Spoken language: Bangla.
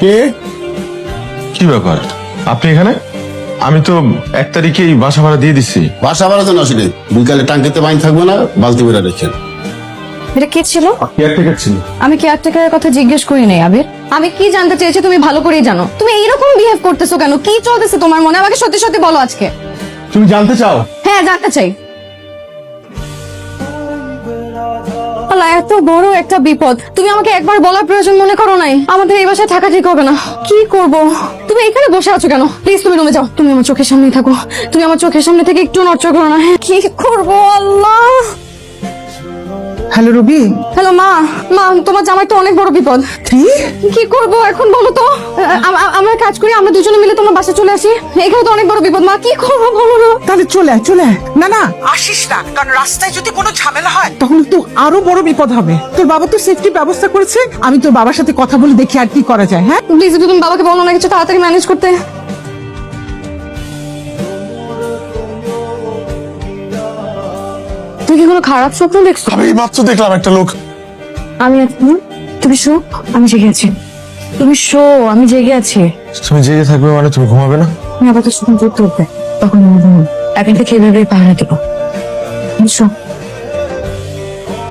কে? কি ব্যাপার আপনি এখানে? আমি তো 1 তারিখেই বাসা ভাড়া দিয়ে দিচ্ছি। বাসা ভাড়া তো আসলে বিকালে টাঙ্কিতে পানি থাকবে না, বালতি বেড়া রেখেন। এটা কে ছিল? কেয়ারটেকার ছিল। আমি কেয়ারটেকারের কথা জিজ্ঞেস করি নাই আবির। আমি কি জানতে চেয়েছি তুমি ভালো করেই জানো। তুমি এইরকম বিহেভ করতেছো কেন? কি চলতেছে তোমার মনে? আমাকে সত্যি সত্যি বলো আজকে। তুমি জানতে চাও? হ্যাঁ, জানতে চাই। আল্লাহ, এত বড় একটা বিপদ তুমি আমাকে একবার বলার প্রয়োজন মনে করো নাই? আমাদের এই বাসায় থাকা ঠিক হবে না। কি করব? তুমি এখানে বসে আছো কেন? প্লিজ তুমি রুমে যাও। তুমি আমার চোখের সামনেই থাকো। তুমি আমার চোখের সামনে থেকে একটু নড়চড় করো না। কি করব আল্লাহ? হ্যালো রবি। হ্যালো মা। মা, তোমার জামাই তো অনেক বড় বিপদ। কি করব এখন বলো তো? আমরা কাজ করি, আমরা দুজনে মিলে তোমার বাসায় চলে আসি। এখানে তো অনেক বড় বিপদ মা, কি করবো বলো না? তাহলে চলে আয়, চলে আয়। না না, আসিস না, কারণ রাস্তায় যদি কোনো ঝামেলা হয় তখন তো আরো বড় বিপদ হবে। তোর বাবা তো সেফটি ব্যবস্থা করেছে, আমি তোর বাবার সাথে কথা বলে দেখি আর কি করা যায়। হ্যাঁ প্লিজ তুমি বাবাকে বলো না কিছু তাড়াতাড়ি ম্যানেজ করতে। তুই কি কোনো খারাপ স্বপ্ন দেখছো? আমি মাত্র দেখলাম একটা লোক। আমি তুমি শো, আমি জেগে আছি। তুমি শো, আমি জেগে আছি। তুমি জেগে থাকবে মানে তুমি ঘুমাবে না? তুমি আবার তো স্বপ্ন করতে উঠবে, তখন আমি ঘুমাবো। এখন থেকে এভাবেই পাহারা দেবো। বুঝছো?